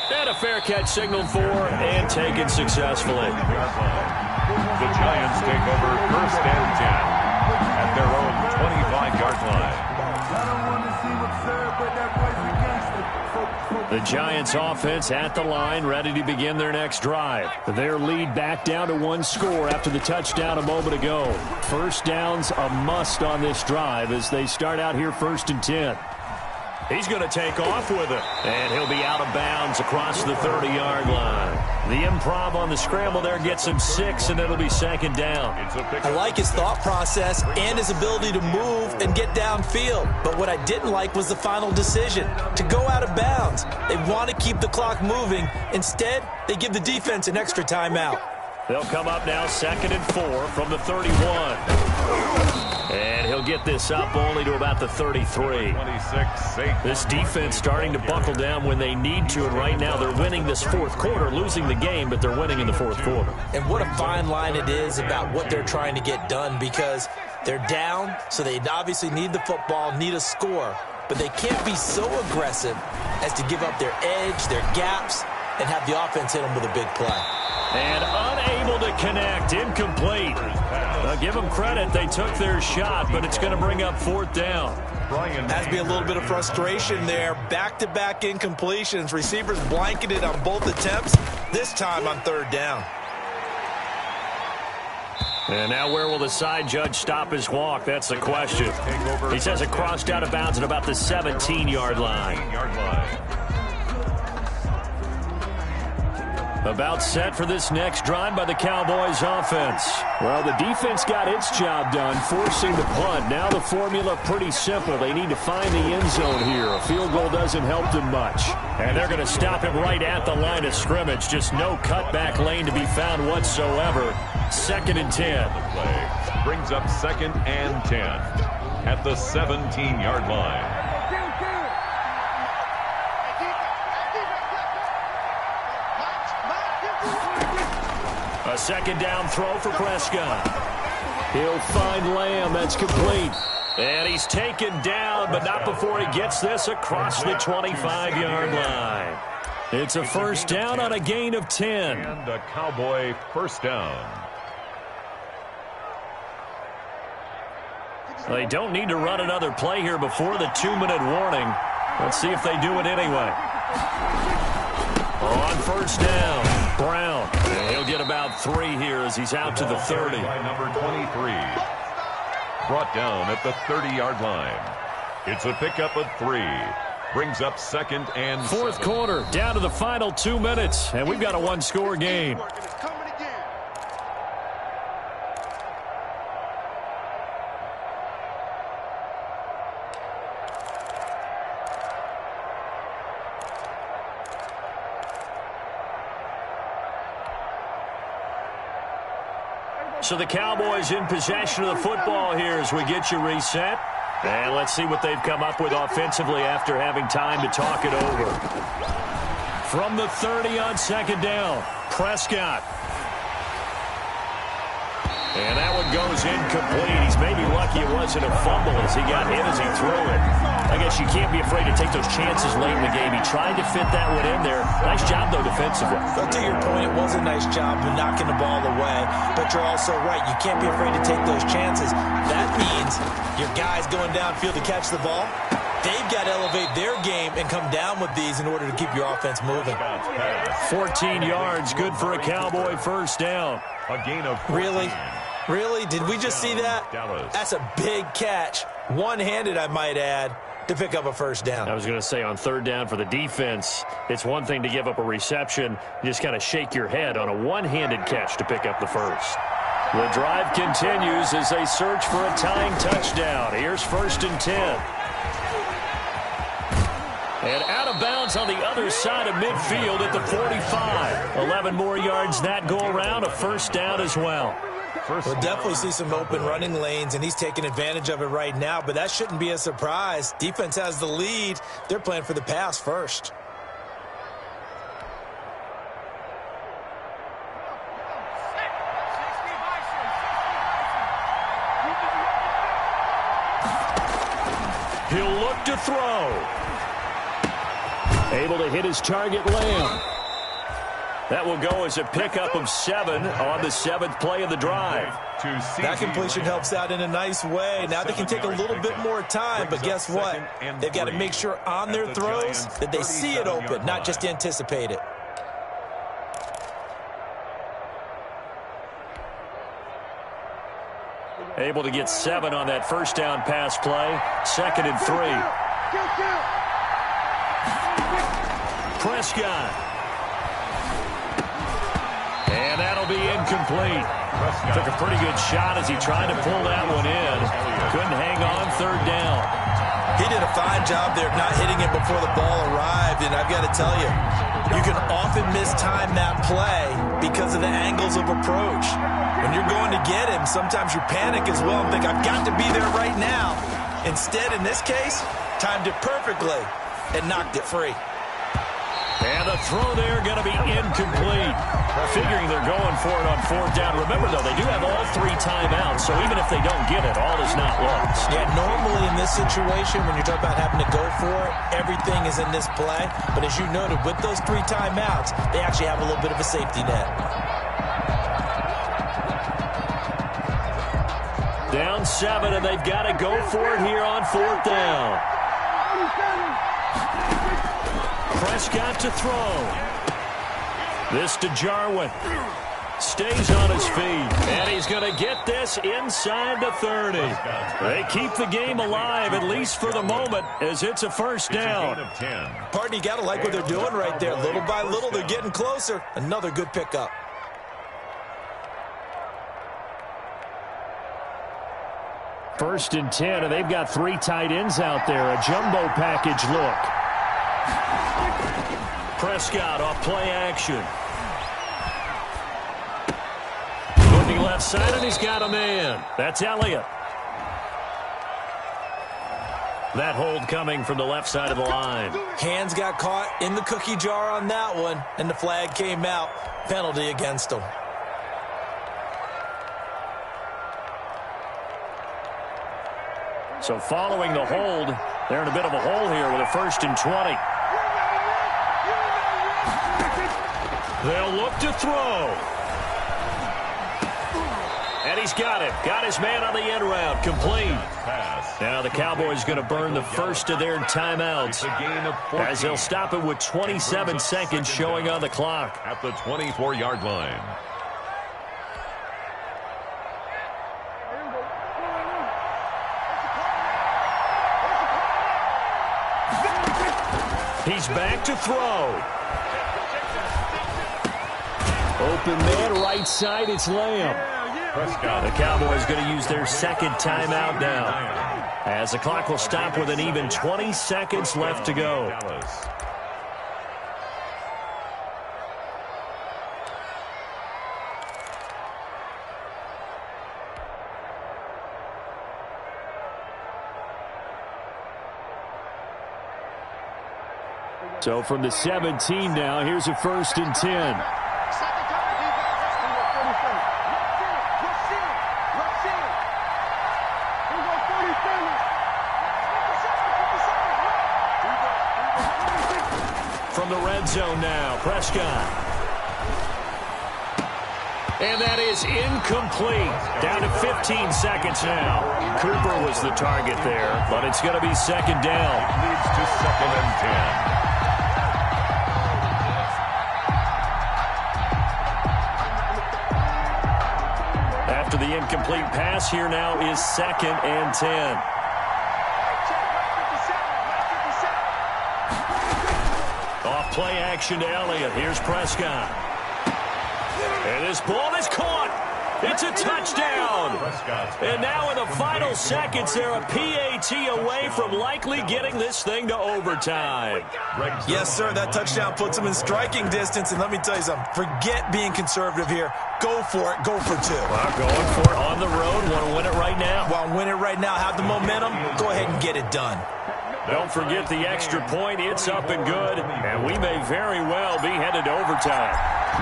And a fair catch signaled for and taken successfully. The Giants take over 1st and 10 at their own 25-yard line. The Giants offense at the line, ready to begin their next drive. Their lead back down to one score after the touchdown a moment ago. First down's a must on this drive as they start out here 1st and 10. He's going to take off with it, and he'll be out of bounds across the 30-yard line. The improv on the scramble there gets him 6, and it'll be second down. I like his thought process and his ability to move and get downfield. But what I didn't like was the final decision, to go out of bounds. They want to keep the clock moving. Instead, they give the defense an extra timeout. They'll come up now 2nd and 4 from the 31. And he'll get this up only to about the 33. This defense starting to buckle down when they need to, and right now they're winning this fourth quarter, losing the game, but they're winning in the fourth quarter. And what a fine line it is about what they're trying to get done, because they're down, so they obviously need the football, need a score, but they can't be so aggressive as to give up their edge, their gaps, and have the offense hit them with a big play. And unable to connect, incomplete. Give them credit, they took their shot, but it's going to bring up 4th down. Has to be a little bit of frustration there. Back-to-back incompletions. Receivers blanketed on both attempts, this time on third down. And now where will the side judge stop his walk? That's the question. He says it crossed out of bounds at about the 17-yard line. About set for this next drive by the Cowboys offense. Well, the defense got its job done, forcing the punt. Now the formula pretty simple. They need to find the end zone here. A field goal doesn't help them much. And they're going to stop him right at the line of scrimmage. Just no cutback lane to be found whatsoever. 2nd and 10. Play brings up 2nd and 10 at the 17-yard line. A 2nd down throw for Prescott. He'll find Lamb. That's complete. And he's taken down, but not before he gets this across the 25-yard line. It's a first down on a gain of 10. And a Cowboy first down. They don't need to run another play here before the 2-minute warning. Let's see if they do it anyway. On first down, Brown. And he'll get about 3 here as he's out to the 30. By number 23. Brought down at the 30-yard line. It's a pickup of 3. Brings up 2nd and 4th 7. quarter, down to the final 2 minutes, and we've got a 1-score game. So the Cowboys in possession of the football here as we get you reset. And let's see what they've come up with offensively after having time to talk it over. From the 30 on 2nd down, Prescott. And that one goes incomplete. He's maybe lucky it wasn't a fumble as he got hit as he threw it. I guess you can't be afraid to take those chances late in the game. He tried to fit that one in there. Nice job, though, defensively. But to your point, it was a nice job of knocking the ball away. But you're also right. You can't be afraid to take those chances. That means your guys going downfield to catch the ball, they've got to elevate their game and come down with these in order to keep your offense moving. 14 yards, good for a Cowboy first down. A gain of 14. Really? Did we just see that? That's a big catch. One-handed, I might add, to pick up a first down. I was going to say on 3rd down for the defense, it's one thing to give up a reception. You just kind of shake your head on a one-handed catch to pick up the first. The drive continues as they search for a tying touchdown. Here's 1st and 10. And out of bounds on the other side of midfield at the 45. 11 more yards that go around, a first down as well. We'll definitely see some open running lanes, and he's taking advantage of it right now, but that shouldn't be a surprise. Defense has the lead. They're playing for the pass first. He'll look to throw. Able to hit his target, Lamb. That will go as a pickup of 7 on the 7th play of the drive. That completion helps out in a nice way. Now they can take a little bit more time, but guess what? They've got to make sure on their throws that they see it open, not just anticipate it. Able to get 7 on that first down pass play. 2nd and 3. Prescott. And that'll be incomplete. Took a pretty good shot as he tried to pull that one in. Couldn't hang on 3rd down. He did a fine job there of not hitting it before the ball arrived, and I've got to tell you, you can often mistime that play because of the angles of approach. When you're going to get him, sometimes you panic as well and think, I've got to be there right now. Instead, in this case, timed it perfectly and knocked it free. And the throw there going to be incomplete. Figuring they're going for it on 4th down. Remember, though, they do have all 3 timeouts, so even if they don't get it, all is not lost. Yeah, normally in this situation, when you're talking about having to go for it, everything is in this play. But as you noted, with those 3 timeouts, they actually have a little bit of a safety net. Down 7, and they've got to go for it here on 4th down. Prescott to throw. This to Jarwin. Stays on his feet, and he's going to get this inside the 30. They keep the game alive, at least for the moment, as it's a first down. Partner, you got to like what they're doing right there. Little by little, they're getting closer. Another good pickup. First and 10, and they've got 3 tight ends out there. A jumbo package look. Prescott off play action. Looking left side, and he's got a man. That's Elliott. That hold coming from the left side of the line. Hands got caught in the cookie jar on that one, and the flag came out. Penalty against him. So following the hold, they're in a bit of a hole here with a 1st and 20. They'll look to throw. And he's got it. Got his man on the end route. Complete. Now the Cowboys going to burn the first of their timeouts as they'll stop it with 27 seconds showing on the clock. At the 24-yard line. He's back to throw. Open man, right side, it's Lamb. The Cowboys going to use their second timeout now, as the clock will stop with an even 20 seconds left to go. So from the 17 now, here's a 1st and 10. From the red zone now, Prescott. And that is incomplete. Down to 15 seconds now. Cooper was the target there, but it's going to be 2nd down. Leads to 2nd and 10. After the incomplete pass, here now is 2nd and 10. Off play action to Elliott. Here's Prescott. And this ball is caught. It's a touchdown. And now in the final seconds, they're a PAT away from likely getting this thing to overtime. Yes, sir. That touchdown puts them in striking distance. And let me tell you something. Forget being conservative here. Go for it. Go for 2. Well, going for it on the road. Want to win it right now? Want to win it right now. Have the momentum. Go ahead and get it done. Don't forget the extra point. It's up and good. And we may very well be headed to overtime.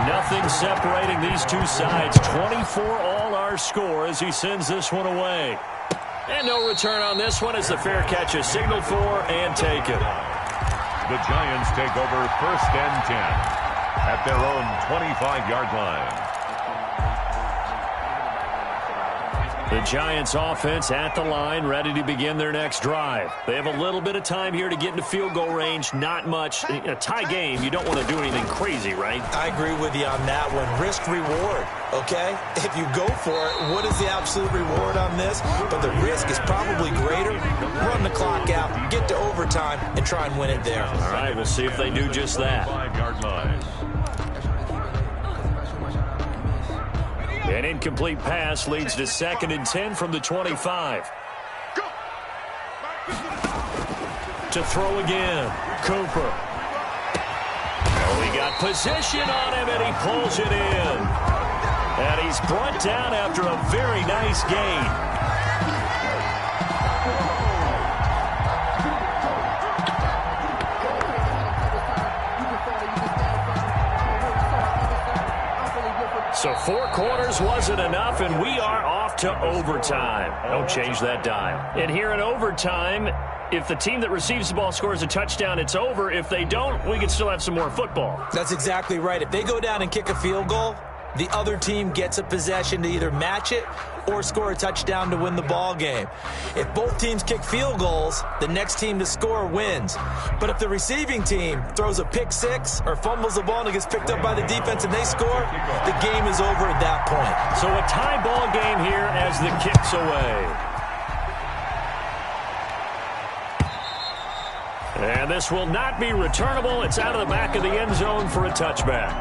Nothing separating these two sides. 24 all our score as he sends this one away. And no return on this one as the fair catch is signaled for and taken. The Giants take over 1st and 10 at their own 25-yard line. The Giants offense at the line, ready to begin their next drive. They have a little bit of time here to get into field goal range. Not much. In a tie game, you don't want to do anything crazy, right? I agree with you on that one. Risk reward, okay? If you go for it, what is the absolute reward on this? But the risk is probably greater. Run the clock out, get to overtime, and try and win it there. All right, we'll see if they do just that. 5-yard line. An incomplete pass leads to 2nd and 10 from the 25. To throw again, Cooper. Oh, he got position on him, and he pulls it in. And he's brought down after a very nice gain. So 4 quarters wasn't enough, and we are off to overtime. Don't change that dial. And here in overtime, if the team that receives the ball scores a touchdown, it's over. If they don't, we can still have some more football. That's exactly right. If they go down and kick a field goal, the other team gets a possession to either match it or score a touchdown to win the ball game. If both teams kick field goals, the next team to score wins. But if the receiving team throws a pick six or fumbles the ball and it gets picked up by the defense and they score, the game is over at that point. So a tie ball game here as the kick's away. And this will not be returnable. It's out of the back of the end zone for a touchback.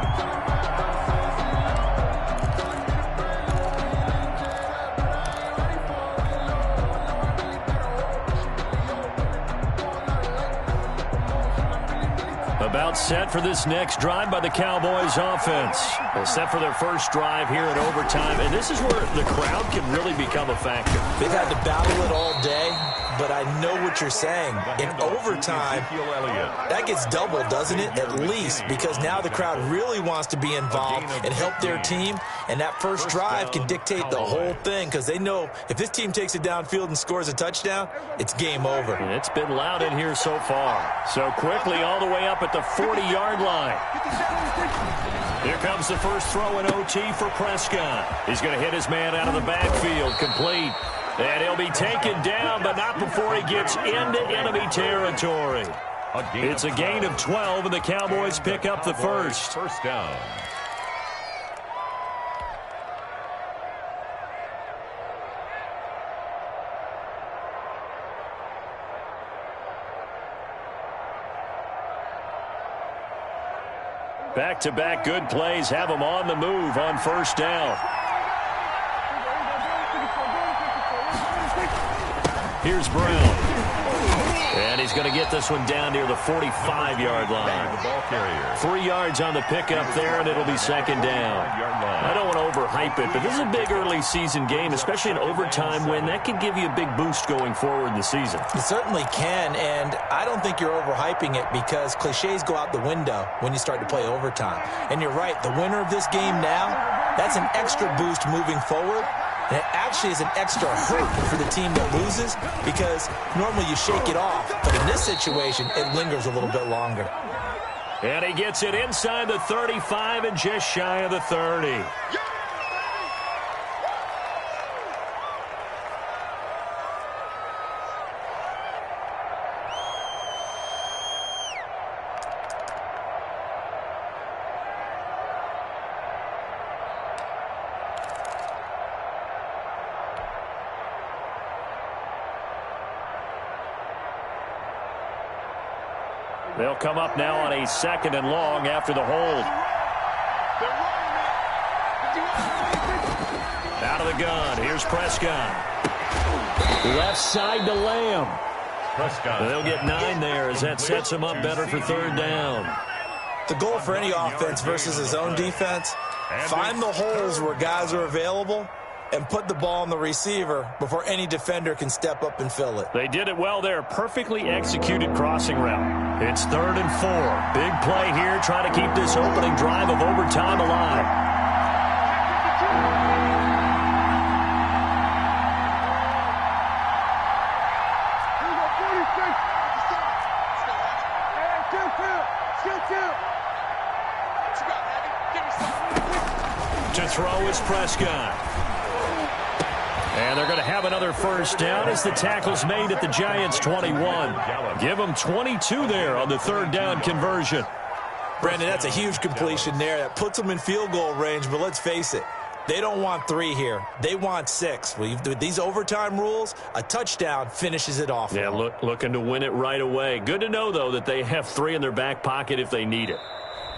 About set for this next drive by the Cowboys offense. Well, set for their first drive here in overtime, and this is where the crowd can really become a factor. They've had to battle it all day, but I know what you're saying. In overtime, that gets doubled, doesn't it? At least, because now the crowd really wants to be involved and help their team, and that first drive can dictate the whole thing, because they know if this team takes it downfield and scores a touchdown, it's game over. And it's been loud in here so far. So quickly all the way up at the 40-yard line. Here comes the first throw in OT for Prescott. He's going to hit his man out of the backfield, complete. And he'll be taken down, but not before he gets into enemy territory. It's a gain of 12, and the Cowboys pick up the first. First down. Back-to-back good plays have them on the move on first down. Here's Brown. And he's going to get this one down near the 45-yard line. 3 yards on the pickup there, and it'll be second down. I don't want to overhype it, but this is a big early season game, especially an overtime win. That could give you a big boost going forward in the season. It certainly can, and I don't think you're overhyping it because cliches go out the window when you start to play overtime. And you're right, the winner of this game now, that's an extra boost moving forward. And it actually is an extra hurt for the team that loses because normally you shake it off. But in this situation, it lingers a little bit longer. And he gets it inside the 35 and just shy of the 30. They'll come up now on a second and long after the hold. Out of the gun. Here's Prescott. Left side to Lamb. Prescott. They'll get 9 there as that sets him up better for third down. The goal for any offense versus his own defense, find the holes where guys are available and put the ball on the receiver before any defender can step up and fill it. They did it well there. Perfectly executed crossing route. It's 3rd and 4. Big play here, trying to keep this opening drive of overtime alive. To throw is Prescott. And they're going to have another first down as the tackle's made at the Giants' 21. Give them 22 there on the third down conversion. Brandon, that's a huge completion there. That puts them in field goal range, but let's face it, they don't want 3 here. They want 6. With these overtime rules, a touchdown finishes it off. Yeah, looking to win it right away. Good to know, though, that they have 3 in their back pocket if they need it.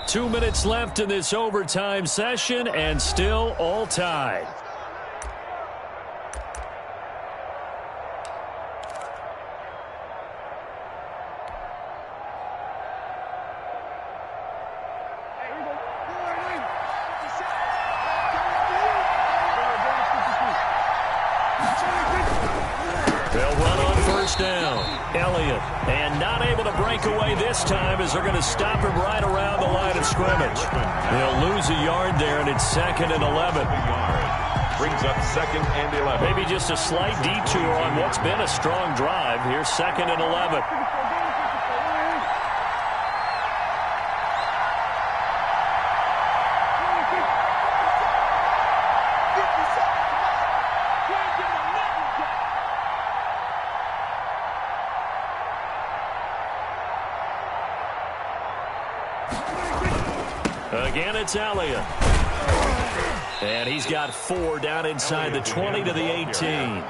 2 minutes left in this overtime session, and still all tied. Elliott, and not able to break away this time as they're going to stop him right around the line of scrimmage. They'll lose a yard there, and it's 2nd and 11. Brings up 2nd and 11. Maybe just a slight detour on what's been a strong drive. Here's 2nd and 11. Again, it's Elliott. And he's got 4 down inside the 20 to the 18.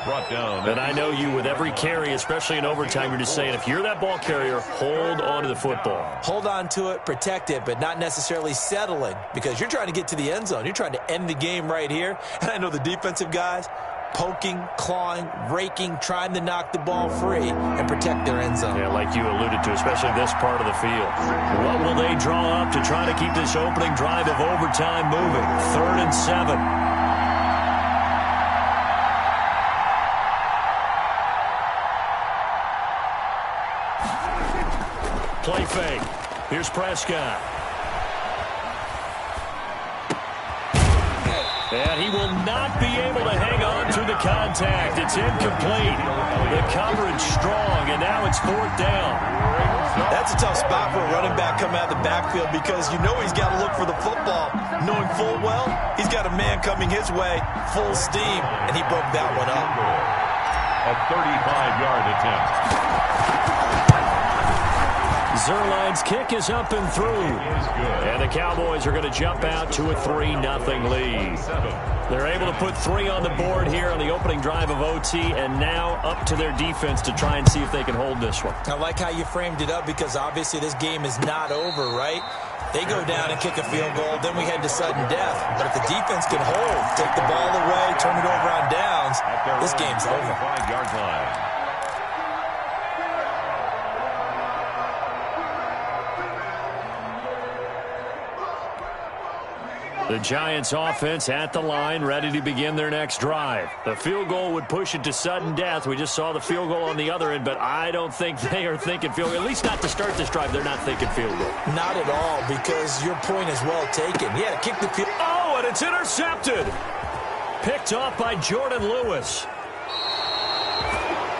Brought down. And I know you, with every carry, especially in overtime, you're just saying, if you're that ball carrier, hold on to the football. Hold on to it, protect it, but not necessarily settling, because you're trying to get to the end zone. You're trying to end the game right here. And I know the defensive guys poking, clawing, raking, trying to knock the ball free and protect their end zone. Yeah, like you alluded to, especially this part of the field. What will they draw up to try to keep this opening drive of overtime moving? 3rd and 7. Play fake. Here's Prescott. And he will not be able to hang on to the contact. It's incomplete. The coverage strong, and now it's 4th down. That's a tough spot for a running back coming out of the backfield, because you know he's got to look for the football, knowing full well he's got a man coming his way, full steam, and he broke that one up. A 35-yard attempt. Zerline's kick is up and through. And the Cowboys are going to jump out to a 3-0 lead. They're able to put 3 on the board here on the opening drive of OT, and now up to their defense to try and see if they can hold this one. I like how you framed it up, because obviously this game is not over, right? They go down and kick a field goal, then we head to sudden death. But if the defense can hold, take the ball away, turn it over on downs, this game's over. 5-yard line. The Giants offense at the line, ready to begin their next drive. The field goal would push it to sudden death. We just saw the field goal on the other end, but I don't think they are thinking field goal. At least not to start this drive. They're not thinking field goal. Not at all, because your point is well taken. Yeah, kick the field. Oh, and it's intercepted. Picked off by Jordan Lewis.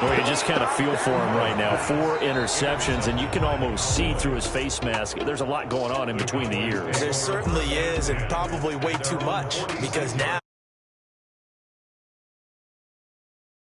Well, you just kind of feel for him right now. 4 interceptions, and you can almost see through his face mask. There's a lot going on in between the ears. There certainly is, and probably way too much, because now